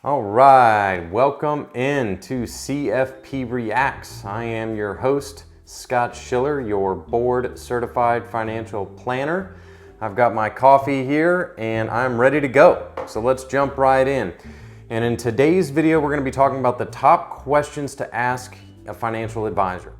All right, welcome into CFP Reacts. I am your host, Scott Schiller, your board certified financial planner. I've got my coffee here and I'm ready to go. So let's jump right in. And in today's video, we're going to be talking about the top questions to ask a financial advisor.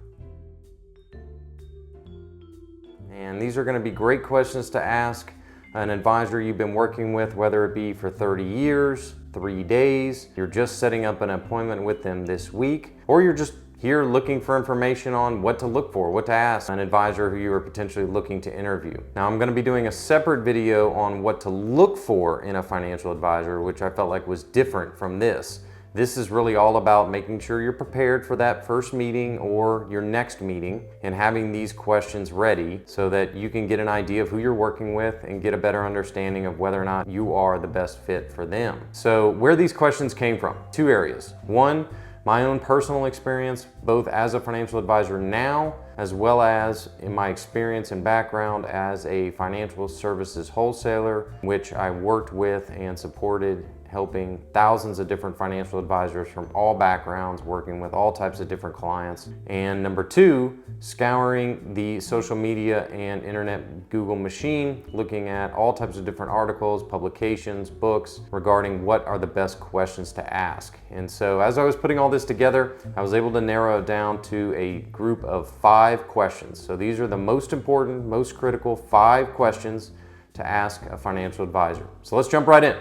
And these are going to be great questions to ask an advisor you've been working with, whether it be for 30 years, 3 days, you're just setting up an appointment with them this week, or you're just here looking for information on what to look for, what to ask an advisor who you are potentially looking to interview. Now, I'm going to be doing a separate video on what to look for in a financial advisor, which I felt like was different from this. This is really all about making sure you're prepared for that first meeting or your next meeting and having these questions ready so that you can get an idea of who you're working with and get a better understanding of whether or not you are the best fit for them. So where these questions came from, two areas. One, my own personal experience, both as a financial advisor now, as well as in my experience and background as a financial services wholesaler, which I worked with and supported, helping thousands of different financial advisors from all backgrounds, working with all types of different clients. And number two, scouring the social media and internet Google machine, looking at all types of different articles, publications, books regarding what are the best questions to ask. And so as I was putting all this together, I was able to narrow it down to a group of 5 questions. So these are the most important, most critical 5 questions to ask a financial advisor. So let's jump right in.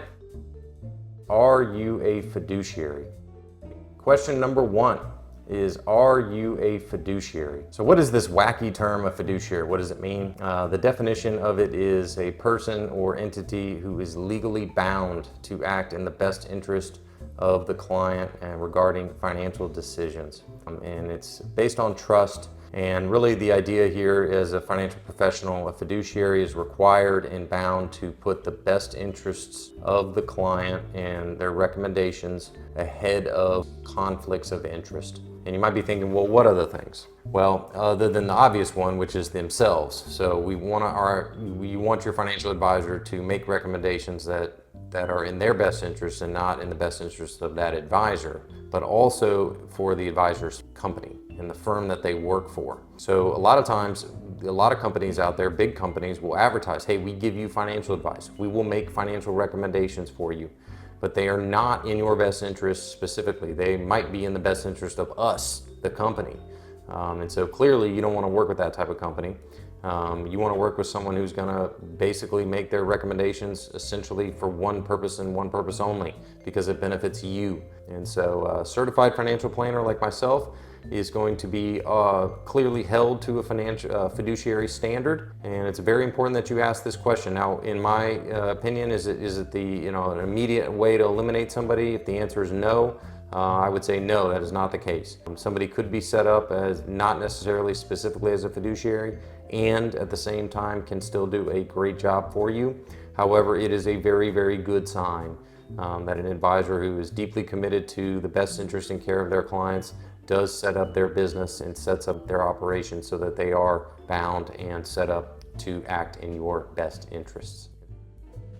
Are you a fiduciary? Question number 1 is, are you a fiduciary? So what is this wacky term, a fiduciary? What does it mean? The definition of it is a person or entity who is legally bound to act in the best interest of the client regarding financial decisions. And it's based on trust. And really the idea here is a financial professional, a fiduciary is required and bound to put the best interests of the client and their recommendations ahead of conflicts of interest. And you might be thinking, well, what other things? Well, other than the obvious one, which is themselves. So you want your financial advisor to make recommendations that are in their best interest and not in the best interest of that advisor, but also for the advisor's company and the firm that they work for. So a lot of times, a lot of companies out there, big companies, will advertise, hey, we give you financial advice. We will make financial recommendations for you, but they are not in your best interest specifically. They might be in the best interest of us, the company. And so clearly you don't want to work with that type of company. You want to work with someone who's going to basically make their recommendations essentially for one purpose and one purpose only, because it benefits you. And so a certified financial planner like myself is going to be clearly held to a fiduciary standard, and it's very important that you ask this question. Now, in my opinion, is it the an immediate way to eliminate somebody? If the answer is no, I would say no, that is not the case. Somebody could be set up as not necessarily specifically as a fiduciary and at the same time can still do a great job for you. However, it is a very, very good sign that an advisor who is deeply committed to the best interest and care of their clients does set up their business and sets up their operation so that they are bound and set up to act in your best interests.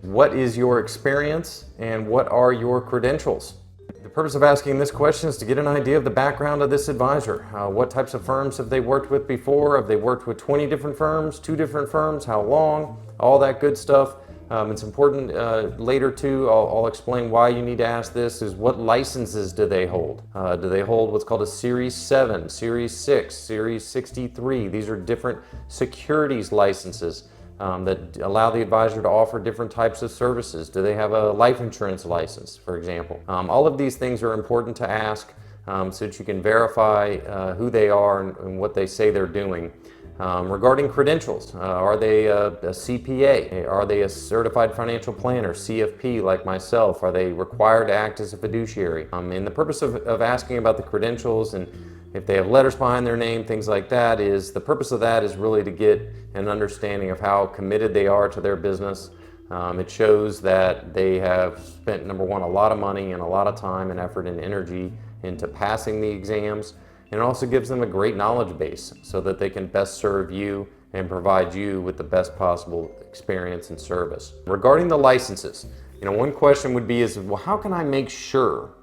What is your experience and what are your credentials? The purpose of asking this question is to get an idea of the background of this advisor. What types of firms have they worked with before? Have they worked with 20 different firms, 2 different firms? How long? All that good stuff. It's important later too, I'll explain why you need to ask this, is what licenses do they hold? Do they hold what's called a Series 7, Series 6, Series 63? These are different securities licenses that allow the advisor to offer different types of services. Do they have a life insurance license, for example? All of these things are important to ask so that you can verify who they are and what they say they're doing. Regarding credentials, are they a CPA? Are they a certified financial planner, CFP, like myself? Are they required to act as a fiduciary? And the purpose of asking about the credentials and if they have letters behind their name, things like that, is the purpose of that is really to get an understanding of how committed they are to their business. It shows that they have spent, number one, a lot of money and a lot of time and effort and energy into passing the exams. And it also gives them a great knowledge base so that they can best serve you and provide you with the best possible experience and service. Regarding the licenses, One question would be well, how can I make sure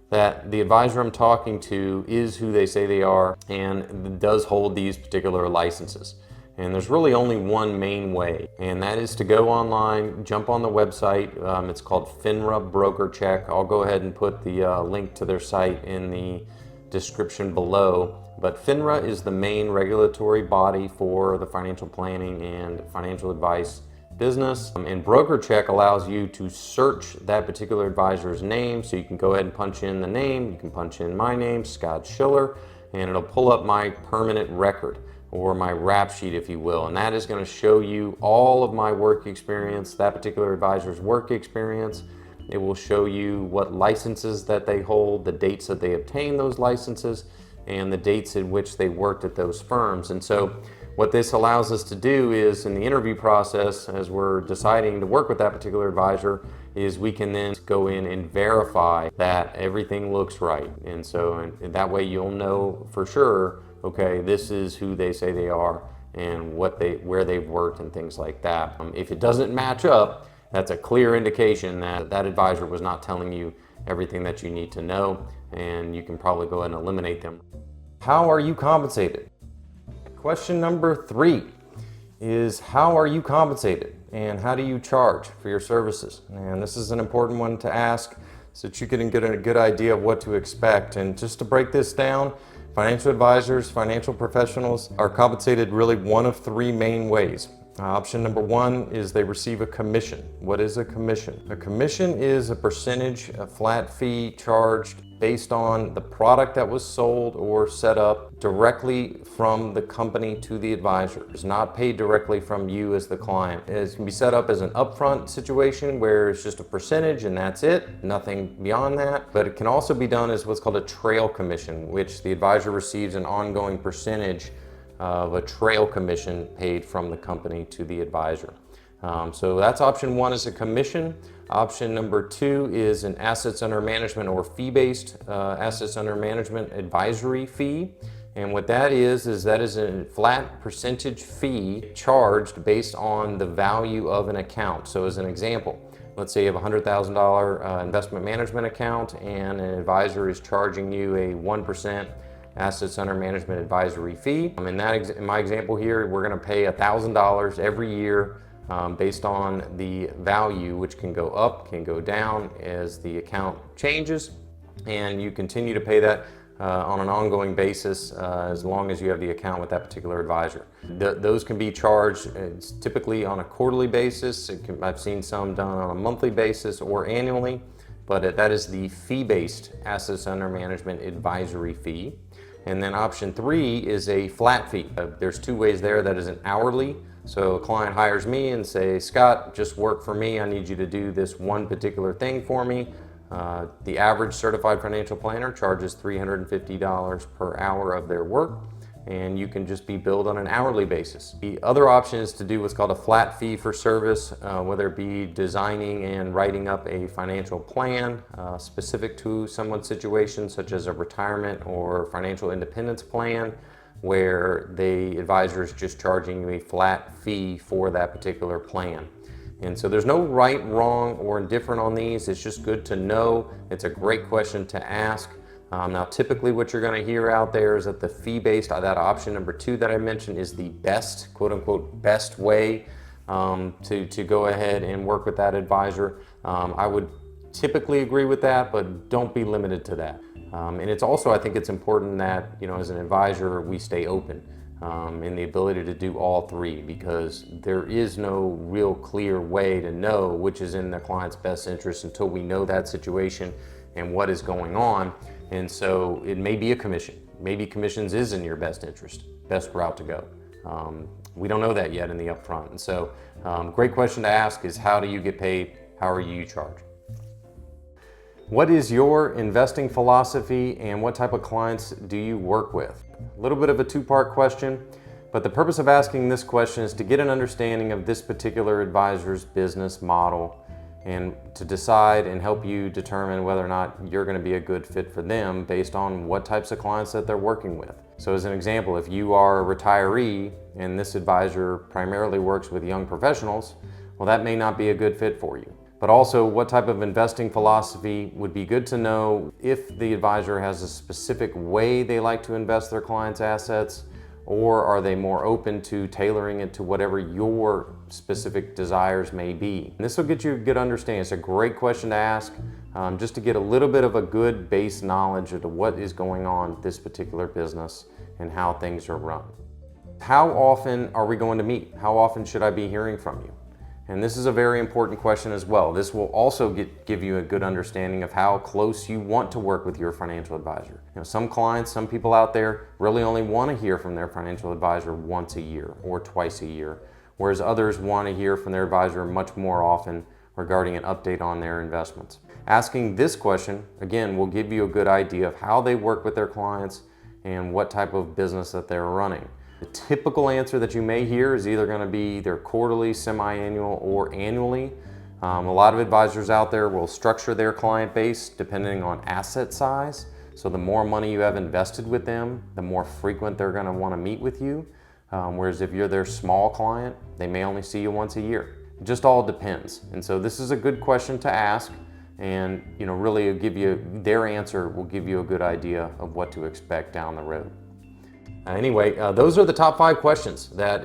that the advisor I'm talking to is who they say they are and does hold these particular licenses? And there's really only one main way, and that is to go online, jump on the website. It's called FINRA Broker Check. I'll go ahead and put the link to their site in the description below. But FINRA is the main regulatory body for the financial planning and financial advice business. And Broker Check allows you to search that particular advisor's name. So you can go ahead and punch in the name. You can punch in my name, Scott Schiller, and it'll pull up my permanent record, or my rap sheet, if you will. And that is going to show you all of my work experience, that particular advisor's work experience. It will show you what licenses that they hold, the dates that they obtained those licenses, and the dates in which they worked at those firms. And so what this allows us to do is, in the interview process, as we're deciding to work with that particular advisor, is we can then go in and verify that everything looks right. And so and that way you'll know for sure, okay, this is who they say they are and where they've worked and things like that. If it doesn't match up, that's a clear indication that that advisor was not telling you everything that you need to know, and you can probably go ahead and eliminate them. How are you compensated? Question number 3 is, how are you compensated and how do you charge for your services? And this is an important one to ask so that you can get a good idea of what to expect. And just to break this down, financial advisors, financial professionals are compensated really one of 3 main ways. Option number 1 is they receive a commission. What is a commission? A commission is a percentage, a flat fee charged based on the product that was sold or set up directly from the company to the advisor. It's not paid directly from you as the client. It can be set up as an upfront situation where it's just a percentage and that's it, nothing beyond that. But it can also be done as what's called a trail commission, which the advisor receives an ongoing percentage of a trail commission paid from the company to the advisor. So that's option 1, is a commission. Option number 2 is an assets under management or fee-based assets under management advisory fee. And what that is that is a flat percentage fee charged based on the value of an account. So as an example, let's say you have a $100,000 investment management account and an advisor is charging you a 1% assets under management advisory fee. In my example here, we're going to pay $1,000 every year based on the value, which can go up, can go down as the account changes, and you continue to pay that on an ongoing basis as long as you have the account with that particular advisor. Those can be charged typically on a quarterly basis. I've seen some done on a monthly basis or annually, but that is the fee-based assets under management advisory fee. And then option 3 is a flat fee. There's 2 ways there. That is an hourly. So a client hires me and say, Scott, just work for me. I need you to do this one particular thing for me. The average certified financial planner charges $350 per hour of their work, and you can just be billed on an hourly basis. The other option is to do what's called a flat fee for service, whether it be designing and writing up a financial plan specific to someone's situation, such as a retirement or financial independence plan, where the advisor is just charging you a flat fee for that particular plan. And so there's no right, wrong, or indifferent on these. It's just good to know. It's a great question to ask. Now, typically what you're going to hear out there is that the fee-based, that option number 2 that I mentioned, is the best, quote-unquote, best way to go ahead and work with that advisor. I would typically agree with that, but don't be limited to that. And it's also, I think it's important that, as an advisor, we stay open in the ability to do all 3, because there is no real clear way to know which is in the client's best interest until we know that situation and what is going on. And so it may be a commission. Maybe commissions is in your best interest, best route to go. We don't know that yet in the upfront. And so great question to ask is, how do you get paid? How are you charged? What is your investing philosophy and what type of clients do you work with? A little bit of a 2-part question, but the purpose of asking this question is to get an understanding of this particular advisor's business model and to decide and help you determine whether or not you're going to be a good fit for them based on what types of clients that they're working with. So as an example, if you are a retiree and this advisor primarily works with young professionals, well, that may not be a good fit for you. but also what type of investing philosophy would be good to know if the advisor has a specific way they like to invest their clients' assets, or are they more open to tailoring it to whatever your specific desires may be. And this will get you a good understanding. It's a great question to ask, just to get a little bit of a good base knowledge of what is going on with this particular business and how things are run. How often are we going to meet? How often should I be hearing from you? And this is a very important question as well. This will also give you a good understanding of how close you want to work with your financial advisor. Some clients, some people out there really only want to hear from their financial advisor once a year or twice a year, whereas others want to hear from their advisor much more often regarding an update on their investments. Asking this question, again, will give you a good idea of how they work with their clients and what type of business that they're running. The typical answer that you may hear is either going to be either quarterly, semi-annual, or annually. A lot of advisors out there will structure their client base depending on asset size. So the more money you have invested with them, the more frequent they're going to want to meet with you. Whereas if you're their small client, they may only see you once a year. It just all depends. And so this is a good question to ask, and really give you, their answer will give you a good idea of what to expect down the road. Anyway, those are the top 5 questions that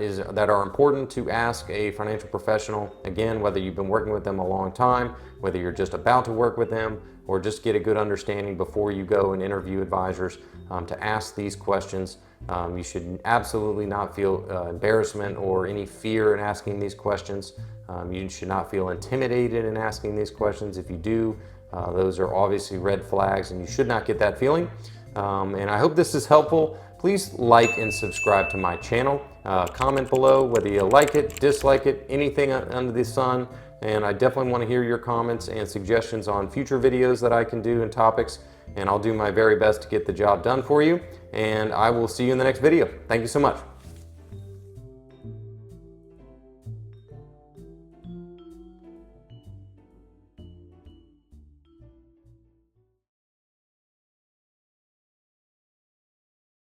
are important to ask a financial professional. Again, whether you've been working with them a long time, whether you're just about to work with them, or just get a good understanding before you go and interview advisors, to ask these questions. You should absolutely not feel embarrassment or any fear in asking these questions. You should not feel intimidated in asking these questions. If you do, those are obviously red flags, and you should not get that feeling. And I hope this is helpful. Please like and subscribe to my channel. Comment below whether you like it, dislike it, anything under the sun. And I definitely want to hear your comments and suggestions on future videos that I can do and topics. And I'll do my very best to get the job done for you. And I will see you in the next video. Thank you so much.